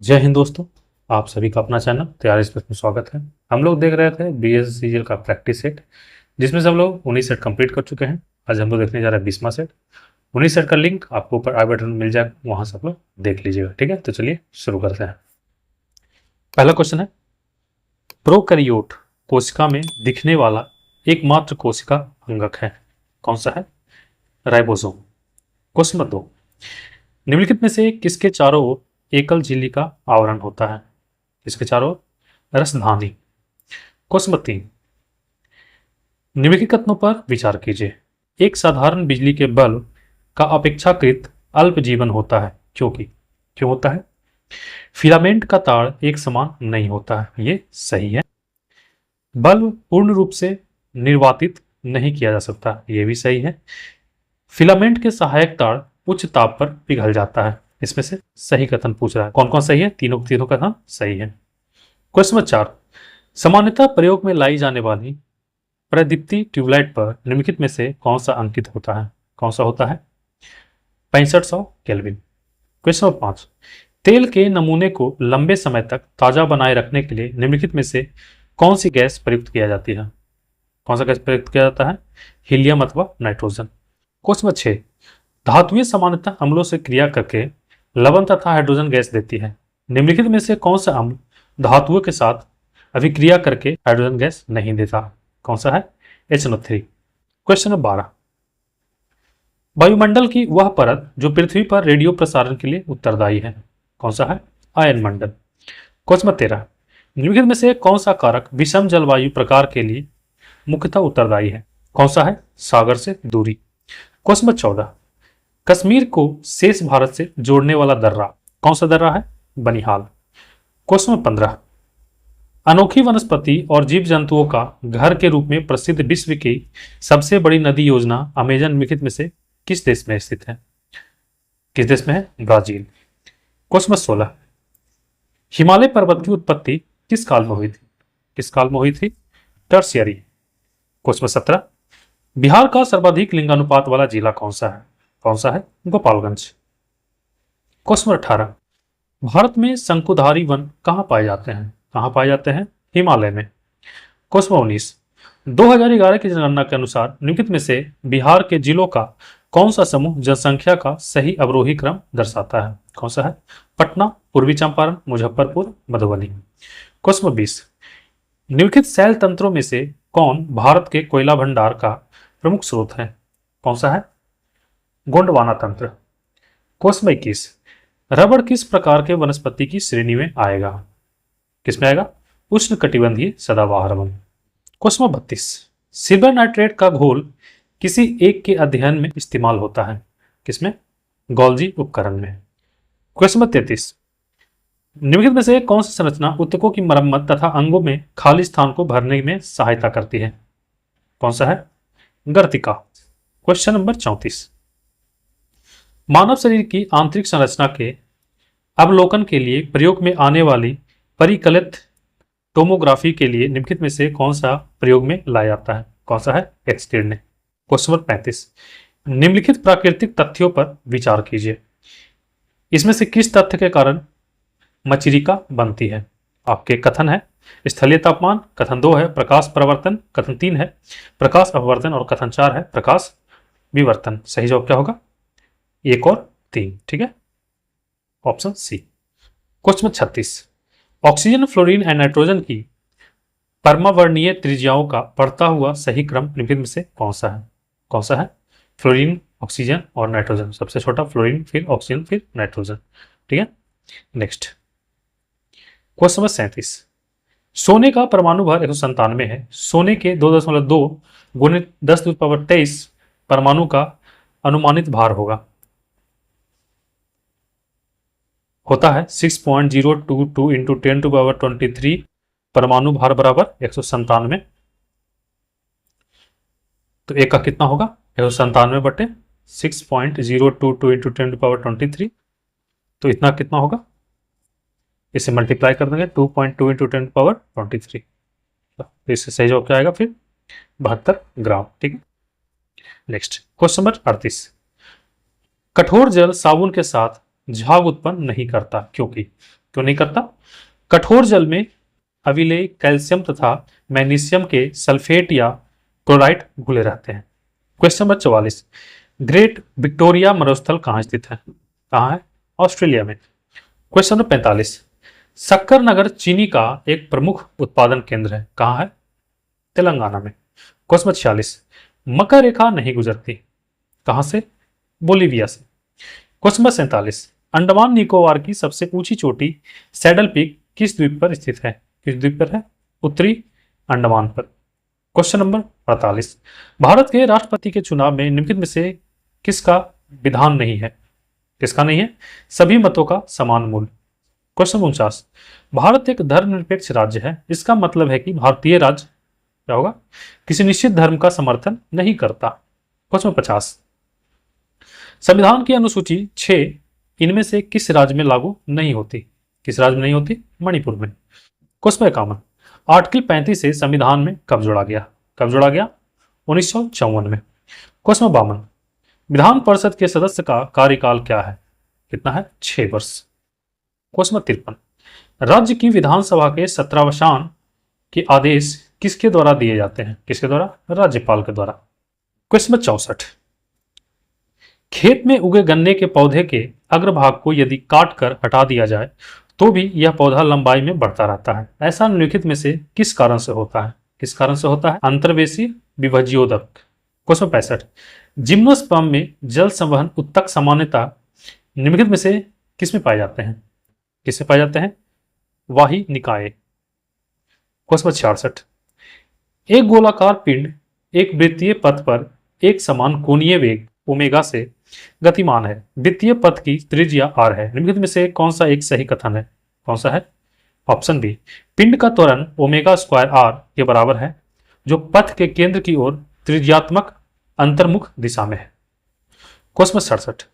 जय हिंद दोस्तों। आप सभी का अपना चैनल तैयारी स्पेस में स्वागत है। हम लोग देख रहे थे BSCGL का प्रैक्टिस सेट, जिसमें से हम लोग 19 सेट कंप्लीट कर चुके हैं। आज हम लोग देखने जा रहे हैं 20वां सेट। 19 सेट का लिंक आपको ऊपर आई बटन में मिल जाएगा, वहां से आप लोग देख लीजिएगा। ठीक है, तो चलिए शुरू करते हैं। पहला क्वेश्चन है, प्रोकैरियोट कोशिका में दिखने वाला एकमात्र कोशिका अंगक है, कौन सा है? राइबोसोम। क्वेश्चन नंबर 2, निम्नलिखित में से किसके चारों ओर एकल झिल्ली का आवरण होता है? किसके चारों ओर? रसधानी। क्वेश्चन नंबर 3, निम्नलिखित कथनों पर विचार कीजिए। एक साधारण बिजली के बल्ब का अपेक्षाकृत अल्प जीवन होता है क्योंकि क्यों होता है? फिलामेंट का तार एक समान नहीं होता है, ये सही है। बल्ब पूर्ण रूप से निर्वातित नहीं किया जा सकता, ये भी सही है। फिलामेंट के सहायक तार उच्च ताप पर पिघल जाता है। इसमें से सही कथन पूछ रहा है, कौन कौन सही है? तीनों तीनों कथन सही है। क्वेश्चन नंबर 4, सामान्यतः प्रयोग में लाई जाने वाली प्रदीप्ति ट्यूबलाइट पर निम्नलिखित में से कौन सा अंकित होता है? कौन सा होता है? 6500 केल्विन। क्वेश्चन नंबर 5, तेल के नमूने को लंबे समय तक ताजा बनाए रखने के लिए निम्नलिखित में से कौन सी गैस प्रयुक्त किया जाती है? कौन सा गैस प्रयुक्त किया जाता है? हीलियम अथवा नाइट्रोजन। क्वेश्चन नंबर 6, धातुएं सामान्यतः अम्लों से क्रिया करके लवण तथा हाइड्रोजन गैस देती है। निम्नलिखित में से कौन सा अम्ल धातुओं के साथ अभिक्रिया करके हाइड्रोजन गैस नहीं देता? कौन सा है? HNO3। क्वेश्चन नंबर 12, वायुमंडल की वह परत जो पृथ्वी पर रेडियो प्रसारण के लिए उत्तरदायी है, कौन सा है? आयन मंडल। क्वेश्चन नंबर 13, निम्नलिखित में से कौन सा कारक विषम जलवायु प्रकार के लिए मुख्यतः उत्तरदायी है? कौन सा है? सागर से दूरी। क्वेश्चन नंबर 14, कश्मीर को शेष भारत से जोड़ने वाला दर्रा कौन सा दर्रा है? बनिहाल। क्वेश्चन नंबर 15, अनोखी वनस्पति और जीव जंतुओं का घर के रूप में प्रसिद्ध विश्व की सबसे बड़ी नदी योजना अमेजन निम्नलिखित में से किस देश में स्थित है? किस देश में है? ब्राजील। क्वेश्चन नंबर 16, हिमालय पर्वत की उत्पत्ति किस काल में हुई थी? किस काल में हुई थी? टर्शियरी। क्वेश्चन नंबर 17, बिहार का सर्वाधिक लिंगानुपात वाला जिला कौन सा है? कौन सा है? गोपालगंज। क्वेश्चन नंबर 18, भारत में शंकुधारी वन कहां पाए जाते हैं? कहां पाए जाते हैं? हिमालय में। क्वेश्चन नंबर 19, 2011 की जनगणना के अनुसार निम्नलिखित में से बिहार के जिलों का कौन सा समूह जनसंख्या का सही अवरोही क्रम दर्शाता है? कौन सा है? पटना, पूर्वी चंपारण, मुजफ्फरपुर, मधुबनी। क्वेश्चन नंबर 20, निम्नलिखित शैल तंत्रों में से कौन भारत के कोयला भंडार का प्रमुख स्रोत है? कौन सा है? गोंडवाना तंत्र। क्वेश्चन 21, रबड़ किस प्रकार के वनस्पति की श्रेणी में आएगा? किसमें आएगा? उष्ण कटिबंधीय सदाबहार वन। क्वेश्चन 32, सिल्वर नाइट्रेट का घोल किसी एक के अध्ययन में इस्तेमाल होता है, किसमें? गॉल्जी उपकरण में। क्वेश्चन 33, निम्नलिखित में से कौन सी संरचना ऊतकों की मरम्मत तथा अंगों में खाली स्थान को भरने में सहायता करती है? कौन सा है? गर्तिका। क्वेश्चन नंबर 34, मानव शरीर की आंतरिक संरचना के अवलोकन के लिए प्रयोग में आने वाली परिकलित टोमोग्राफी के लिए निम्नलिखित में से कौन सा प्रयोग में लाया जाता है? कौन सा है? एक्स किरणें। क्वेश्चन नंबर 35, निम्नलिखित प्राकृतिक तथ्यों पर विचार कीजिए। इसमें से किस तथ्य के कारण मचरिका बनती है? आपके कथन है स्थलीय तापमान, कथन 2 है प्रकाश परिवर्तन, कथन 3 है प्रकाश अपवर्तन और कथन 4 है प्रकाश विवर्तन। सही जवाब क्या होगा? 1 और 3। ठीक है, option C. Question 36, oxygen, fluorine and nitrogen की परमावर्णीय त्रिज्याओं का बढ़ता हुआ सही क्रम निम्नलिखित में से कौन सा है? कौन सा है? फ्लोरीन, ऑक्सीजन और नाइट्रोजन। सबसे छोटा फ्लोरीन, फिर ऑक्सीजन, फिर नाइट्रोजन। ठीक है, नेक्स्ट क्वेश्चन नंबर 37, सोने का परमाणु भार 197 है। सोने के 2.2 गुणित 10⁻23 परमाणु का अनुमानित भार होता है 6.022 इंटू 10⁻23 परमाणु भार बराबर 197। तो एक का कितना होगा? 197 बटे 6.022 इंटू 10⁻23, तो इतना कितना होगा? इसे मल्टीप्लाई कर देंगे 2.2 इंटू 10⁻23। तो इससे सही जवाब क्या आएगा? फिर 72 ग्राम। ठीक है, नेक्स्ट क्वेश्चन नंबर 38, कठोर जल साबुन के साथ झाग उत्पन्न नहीं करता क्योंकि क्यों नहीं करता? कठोर जल में अविलेय कैल्शियम तथा मैग्नीशियम के सल्फेट या क्लोराइड घुले रहते हैं। क्वेश्चन नंबर 44, ग्रेट विक्टोरिया मरुस्थल कहाँ स्थित है? कहाँ है? ऑस्ट्रेलिया में। क्वेश्चन नंबर 45, शक्कर नगर चीनी का एक प्रमुख उत्पादन केंद्र है, कहाँ है? तेलंगाना में। क्वेश्चन नंबर 46, मकर रेखा नहीं गुजरती, कहाँ से? बोलीविया से। क्वेश्चन नंबर 47, अंडमान निकोबार की सबसे ऊंची चोटी सैडल पीक किस द्वीप पर स्थित है? किस द्वीप पर है? उत्तरी अंडमान पर। क्वेश्चन नंबर 48, भारत के राष्ट्रपति के चुनाव में निम्नलिखित में से किसका विधान नहीं है? किसका नहीं है? सभी मतों का समान मूल्य। क्वेश्चन 49, भारत एक धर्मनिरपेक्ष राज्य है, इसका मतलब है कि भारतीय राज्य क्या होगा? किसी निश्चित धर्म का समर्थन नहीं करता। क्वेश्चन 50, संविधान की अनुसूची 6 इनमें से किस राज्य में लागू नहीं होती? किस राज्य में नहीं होती? मणिपुर में। क्वेश्चन 51, आर्टिकल 35 से संविधान में कब जोड़ा गया? कब जोड़ा गया? 1954 में। क्वेश्चन 52, विधान परिषद के सदस्य का कार्यकाल क्या है? कितना है? 6 वर्ष। क्वेश्चन 53, राज्य की विधानसभा के सत्रावसान के आदेश किसके द्वारा दिए जाते हैं? किसके द्वारा? राज्यपाल के द्वारा। क्वेश्चन 64, खेत में उगे गन्ने के पौधे के अग्रभाग को यदि काट कर हटा दिया जाए तो भी यह पौधा लंबाई में बढ़ता रहता है, ऐसा निम्नलिखित में से किस कारण से होता है? किस कारण से होता है? अंतर्वेशी विभज्योदक। क्वेश्चन 65, जिम्नोस्पर्म में जल संवहन उत्तक सामान्यता निम्नलिखित में से किस में पाए जाते हैं? किसमें पाए जाते हैं? वाही निकाय। क्वेश्चन 66, एक गोलाकार पिंड एक वृत्तीय पथ पर एक समान कोणीय वेग ओमेगा से गतिमान है, वृत्तीय पथ की त्रिज्या r है, निम्नलिखित में से कौन सा एक सही कथन है? कौन सा है? ऑप्शन बी, पिंड का त्वरण ओमेगा स्क्वायर r के बराबर है जो पथ के केंद्र की ओर त्रिज्यात्मक अंतर्मुख दिशा में है। क्वेश्चन 67,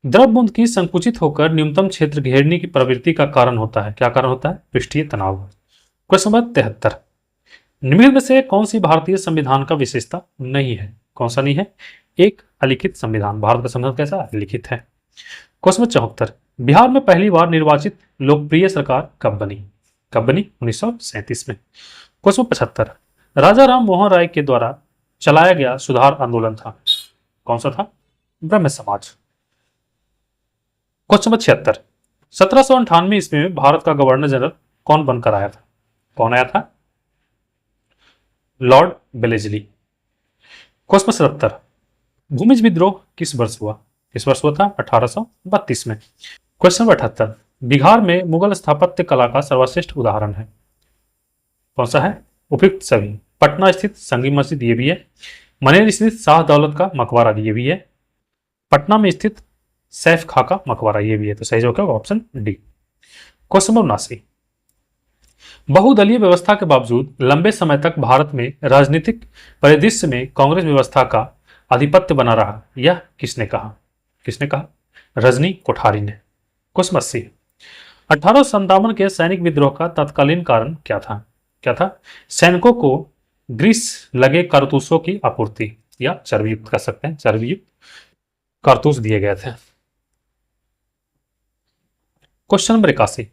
द्रव बूंद की संकुचित होकर न्यूनतम क्षेत्र घेरने की प्रवृत्ति का कारण होता है, क्या कारण होता है? पृष्ठीय तनाव। क्वेश्चन नंबर 73, निम्नलिखित में से कौन सी भारतीय संविधान का विशेषता नहीं है? कौन सा नहीं है? एक अलिखित संविधान। भारत का संविधान कैसा? लिखित है। क्वेश्चन 74, बिहार में पहली बार निर्वाचित लोकप्रिय सरकार कब बनी? कब बनी? 1937 में। क्वेश्चन 75, राजा राम मोहन राय के द्वारा चलाया गया सुधार आंदोलन था, कौन सा था? ब्रह्म समाज। क्वेश्चन नंबर 76, 1798 ईस्वी में भारत का गवर्नर जनरल कौन बनकर आया था? कौन आया था? लॉर्ड बेलेजली। क्वेश्चन 77, भूमिज विद्रोह किस वर्ष हुआ? किस वर्ष हुआ था? 1832 में। क्वेश्चन 78, बिहार में मुगल स्थापत्य कला का सर्वश्रेष्ठ उदाहरण है, कौन सा है? उपयुक्त सभी। पटना स्थित संगम मस्जिद ये भी है, मनेर स्थित शाह दौलत का मकबरा ये भी है, पटना में स्थित सैफ खां का मकबरा ये भी है, तो सही जवाब क्या होगा? Option D. क्वेश्चन नंबर 79, बहुदलीय व्यवस्था के बावजूद लंबे समय तक भारत में राजनीतिक परिदृश्य में कांग्रेस व्यवस्था का आधिपत्य बना रहा, यह किसने कहा? किसने कहा? रजनी कोठारी ने। क्वेश्चन 80, 1857 के सैनिक विद्रोह का तत्कालीन कारण क्या था? क्या था? सैनिकों को ग्रीस लगे कारतूसों की आपूर्ति, या चर्बीयुक्त कह सकते हैं, चर्बीयुक्त कारतूस दिए गए थे। क्वेश्चन नंबर 81,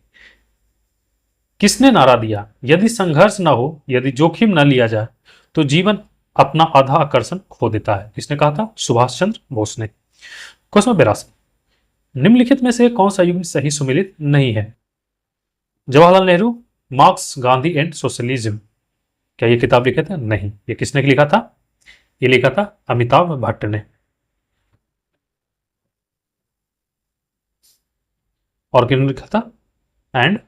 किसने नारा दिया, यदि संघर्ष न हो, यदि जोखिम न लिया जाए तो जीवन अपना आधा आकर्षण खो देता है, किसने कहा था? सुभाष चंद्र बोस ने। क्वेश्चन 82, निम्नलिखित में से कौन सा युग्म सही सुमेलित नहीं है? Jawaharlal Nehru, marks, Gandhi and socialism, क्या ये किताब लिखे थे? नहीं। ये किसने लिखा था? ये लिखा था अमिताभ भट्ट ने। और किन्होंने लिखा था? एंड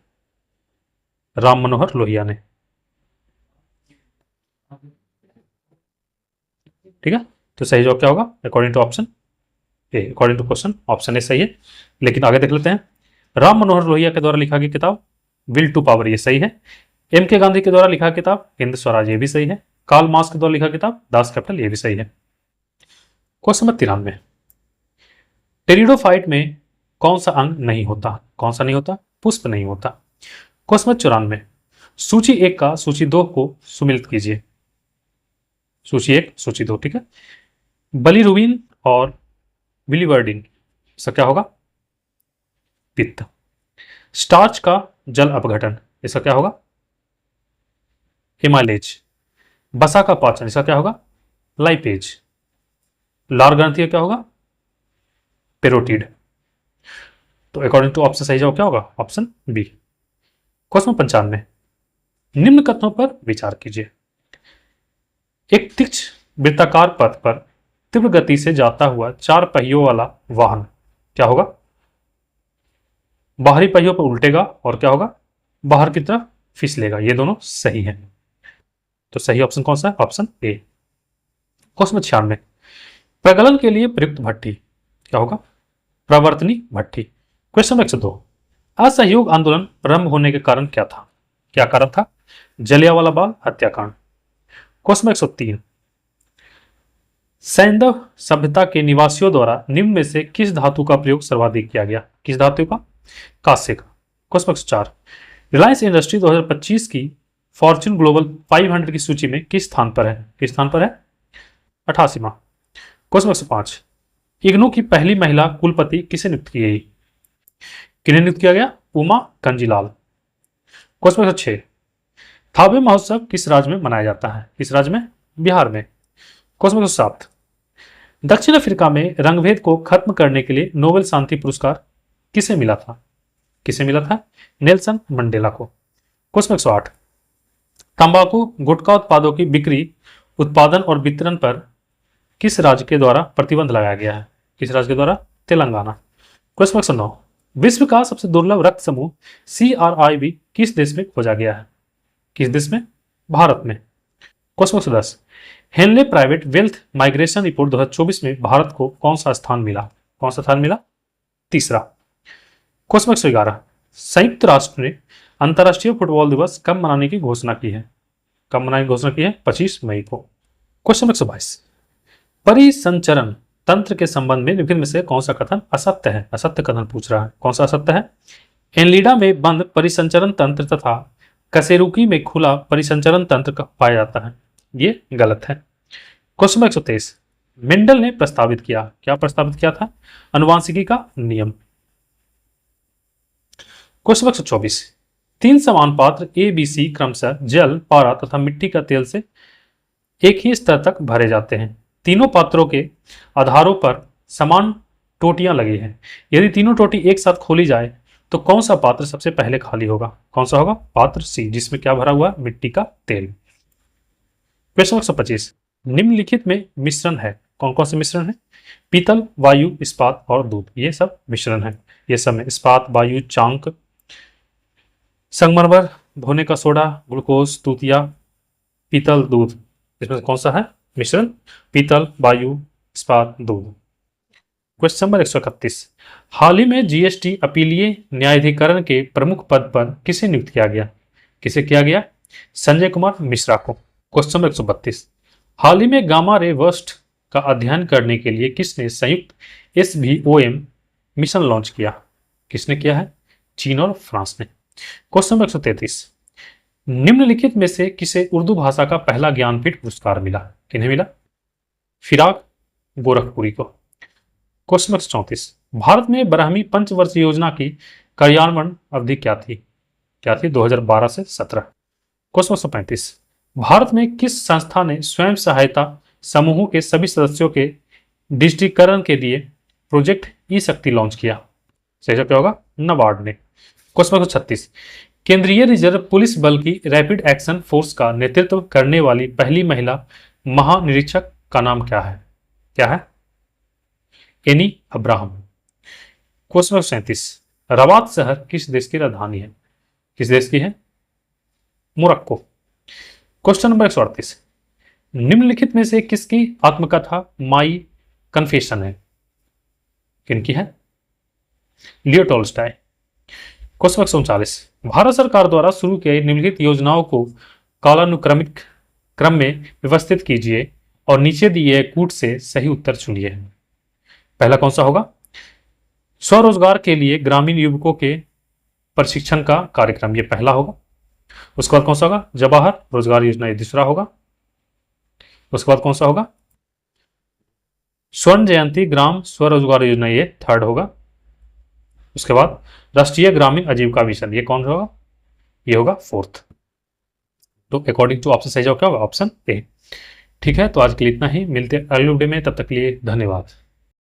राम मनोहर लोहिया ने। ठीक है, तो सही जवाब क्या होगा? According to option A, according to question option A सही है। लेकिन आगे देख लेते हैं, राम मनोहर लोहिया के द्वारा लिखा गया किताब विल टू पावर, ये सही है। एम के गांधी के द्वारा लिखा किताब हिंद स्वराज, ये भी सही है। कार्ल मार्क्स के द्वारा लिखा किताब दास कैपिटल, ये भी सही है। क्वेश्चन नंबर 93, टेरिडोफाइट में कौन सा अंग नहीं होता? कौन सा नहीं होता? पुष्प नहीं होता। क्वेश्चन नंबर 94, सूची 1 का सूची 2 को सुमिलित कीजिए। सूची 1 सूची 2, ठीक है। बलिरुबिन और विलिवर्डिन, इसका क्या होगा? पित्त। स्टार्च का जल अपघटन, इसका क्या होगा? एमाइलेज। बसा का पाचन, इसका क्या होगा? लाइपेज। लार ग्रंथि का क्या होगा? पेरोटिड। तो अकॉर्डिंग टू ऑप्शन सही जवाब क्या होगा? Option B. क्वेश्चन 95, निम्न कथनों पर विचार कीजिए। एक तीक्ष्ण वृत्ताकार पथ पर तीव्र गति से जाता हुआ 4 पहियों वाला वाहन क्या होगा? बाहरी पहियों पर उल्टेगा और क्या होगा? बाहर की तरफ फिसलेगा। ये दोनों सही है। तो सही ऑप्शन कौन सा है? Option A. क्वेश्चन 96, प्रगलन के लिए प्रयुक्त भट्ठी क्या होगा? प्रवर्तनी भट्ठी। क्वेश्चन 102, असहयोग आंदोलन प्रारंभ होने के कारण क्या था? क्या कारण था? जलियांवाला बाग हत्याकांड। क्वेश्चन 103, सैंधव सभ्यता के निवासियों द्वारा निम्न में से किस धातु का प्रयोग सर्वाधिक किया गया? किस धातु का? कांस्य का। क्वेश्चन 104, रिलायंस इंडस्ट्री 2025 की फॉर्च्यून ग्लोबल 500 की सूची में किस स्थान पर है? किस स्थान पर है? 88वां। क्वेश्चन 105, इग्नू की पहली महिला कुलपति किसे नियुक्त की गई? किन्हें नियुक्त किया गया? उमा कंजीलाल। क्वेश्चन 106, थावे महोत्सव किस राज्य में मनाया जाता है? किस राज्य में? बिहार में। क्वेश्चन 107, दक्षिण अफ्रीका में रंगभेद को खत्म करने के लिए नोबेल शांति पुरस्कार किसे मिला था? किसे मिला था? नेल्सन मंडेला को। क्वेश्चन 108, तंबाकू गुटखा उत्पादों की बिक्री, उत्पादन और वितरण पर किस राज्य के द्वारा प्रतिबंध लगाया गया है? किस राज्य के द्वारा? तेलंगाना। क्वेश्चन 109, विश्व का सबसे दुर्लभ रक्त समूह CRIB किस देश में खोजा गया है? किस देश में? भारत में। Question 110, Henley private wealth migration report 2024 में भारत को कौन सा स्थान मिला? कौन सा स्थान मिला? तीसरा। क्वेश्चन 111, संयुक्त राष्ट्र ने अंतर्राष्ट्रीय फुटबॉल दिवस कब मनाने की घोषणा की है? कब मनाने की घोषणा की है? 25 मई को। क्वेश्चन 122, परिसंचरण तंत्र के संबंध में निम्न में से कौन सा कथन असत्य है? असत्य कथन पूछ रहा है। कौन सा असत्य है? एनलीडा में बंद परिसंचरण तंत्र तथा कसेरुकी में खुला परिसंचरण तंत्र पाया जाता है। ये गलत है। क्वेश्चन 123, मेंडल ने प्रस्तावित किया, क्या प्रस्तावित किया था? अनुवांशिकी का नियम। क्वेश्चन 124, 3 समान पात्र ABC क्रमशः जल, पारा तथा मिट्टी का तेल से एक ही स्तर तक भरे जाते हैं। तीनों पात्रों के आधारों पर समान टोटियां लगी हैं। यदि तीनों टोटी एक साथ खोली जाए तो कौन सा पात्र सबसे पहले खाली होगा? कौन सा होगा? पात्र C, जिसमें क्या भरा हुआ? मिट्टी का तेल। क्वेश्चन 125, निम्नलिखित में मिश्रण है, कौन कौन से मिश्रण है? पीतल, वायु, इस्पात और दूध, ये सब मिश्रण है। ये सब में इस्पात, वायु, चांक, संगमरमर, धोने का सोडा, ग्लूकोज, तूतिया, पीतल, दूध, इसमें कौन सा है मिश्रण? पीतल, वायु, इस्पात, दूध। क्वेश्चन नंबर 131, हाल ही में GST अपीलीय न्यायाधिकरण के प्रमुख पद पर किसे नियुक्त किया गया? किसे किया गया? संजय कुमार मिश्रा को। क्वेश्चन नंबर 132, हाल ही में गामा रे बर्स्ट का अध्ययन करने के लिए किसने संयुक्त SVOM मिशन लॉन्च किया? किसने किया है? चीन और फ्रांस ने। क्वेश्चन नंबर 133, निम्नलिखित में से किसे उर्दू भाषा का पहला ज्ञानपीठ पुरस्कार मिला? किन्हें मिला? फिराक गोरखपुरी को। क्वेश्चन नंबर 134, भारत में ब्राह्मी पंचवर्षीय योजना की कार्यान्वयन अवधि क्या थी? क्या थी? 2012 से 17। क्वेश्चन नंबर 135, भारत में किस संस्था ने स्वयं सहायता समूहों के सभी सदस्यों के डिजिटीकरण के लिए प्रोजेक्ट ई-शक्ति लॉन्च किया? सही जवाब क्या होगा? नाबार्ड ने। क्वेश्चन नंबर 136, केंद्रीय रिजर्व पुलिस बल की रैपिड एक्शन फोर्स का नेतृत्व करने वाली पहली महिला महानिरीक्षक का नाम क्या है? क्या है? Any Abraham. Question number 37, Rabat शहर किस देश की राजधानी है? किस देश की है? मोरक्को। क्वेश्चन नंबर 138, निम्नलिखित में से किसकी आत्मकथा माई कन्फेशन है? किनकी है? Leo Tolstoy. क्वेश्चन 139, भारत सरकार द्वारा शुरू की निम्नलिखित योजनाओं को कालानुक्रमिक क्रम में व्यवस्थित कीजिए और नीचे दिए कूट से सही उत्तर चुनिए। पहला कौन सा होगा? स्वरोजगार के लिए ग्रामीण युवकों के प्रशिक्षण का कार्यक्रम, ये पहला होगा। उसके बाद कौन सा होगा? जवाहर रोजगार योजना, ये दूसरा होगा। उसके बाद कौन सा होगा? स्वर्ण जयंती ग्राम स्वरोजगार योजना, ये थर्ड होगा। उसके बाद राष्ट्रीय ग्रामीण आजीविका मिशन, ये कौन होगा? ये होगा फोर्थ। तो अकॉर्डिंग टू ऑप्शन सही जवाब क्या होगा? Option A. ठीक है, तो आज के लिए इतना ही, मिलते हैं अगले वीडियो में, तब तक के लिए धन्यवाद।